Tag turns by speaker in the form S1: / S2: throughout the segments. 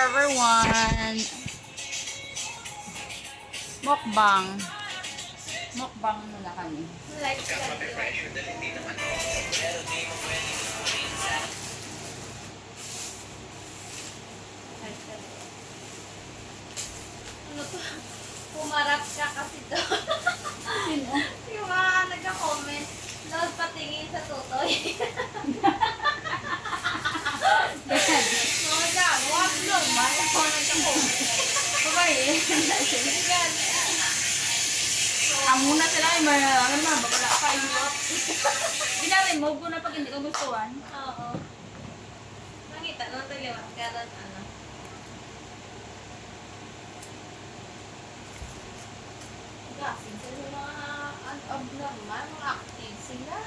S1: everyone. Mukbang. Mukbang muna kami.
S2: Like, ano to? Pumarap ka kasi to.
S1: Sino?
S2: Yung mga nagka-comment, Lord, patingin sa tutoy. Mga dyan, wag normal. Ako nagka-comment.
S1: Babae. Ang muna sila ay ano naman, bakala ka ingot. Ginawin mo, na pag hindi ko gustuhan.
S2: Oo. Nakita no, taliwat ka rin, ano. Gasing sila mga abnormal, mga active sila.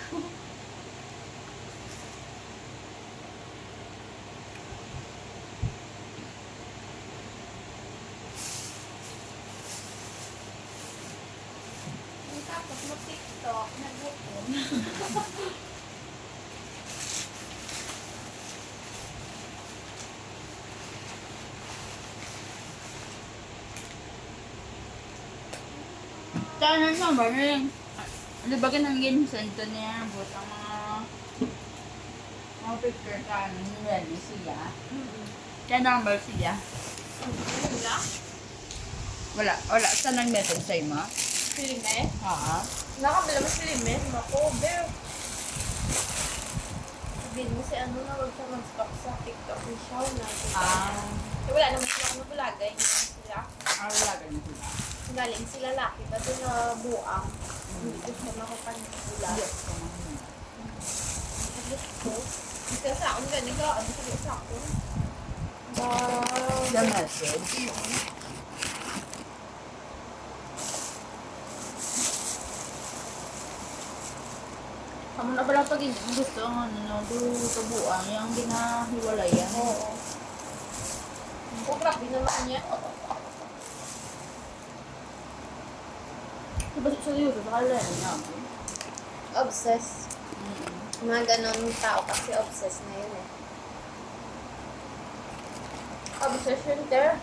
S2: Tapos mag-TikTok, nag-gutom.
S1: Saan na ba rin? Libagin ang ginsento niya, but ang mga picture ka, ready siya. Kaya number siya.
S2: Wala?
S1: Wala. Saan nag-message sa'yo mo?
S2: Filime?
S1: Ha?
S2: Nakabila mo filime? Naku, bear. Sabihin mo si ano na huwag siya mag-stop sa TikTok ni Shaw na. Eh, wala naman sila kung nabulagay. Hindi naman sila.
S1: Wala ganun sila.
S2: Galing sila laki ba doon na buang. Hindi ko siya makapanipula.
S1: Yes, kumain.
S2: Gusto. Gusto sa akin ganun ka. Ano sa akin?
S1: The message. Kamu na pala pag hindi mo gusto ang tubuan, yung ginahiwalayan.
S2: Oo. Oh, grabe naman niya.
S1: Diba sa YouTube, sa kalala niya?
S2: Obsessed. Mga ganun tao kasi obsessed na yun eh. Obsession there.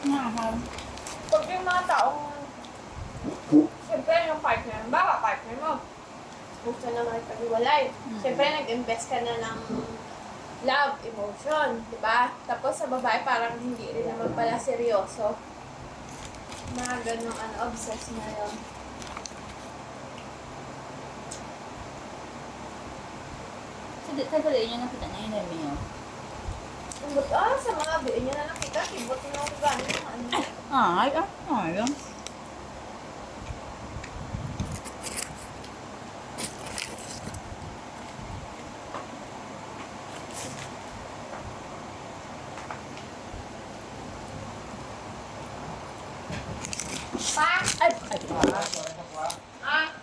S1: Nga,
S2: Pag yung mga taong, siyempre yung partner, bawa partner mo, gusto na makipag-iwalay. Siyempre nag-invest ka na ng love, emotion, di ba? Tapos sa babae parang hindi rin naman pala seryoso. Mga ganong obsessed na yun.
S1: sa niya nakita niya yung name niya.
S2: Sa mga biyo niya na nakita, kibot na ako gano'n yung ano.
S1: Ay.
S2: Pa!
S1: Ay.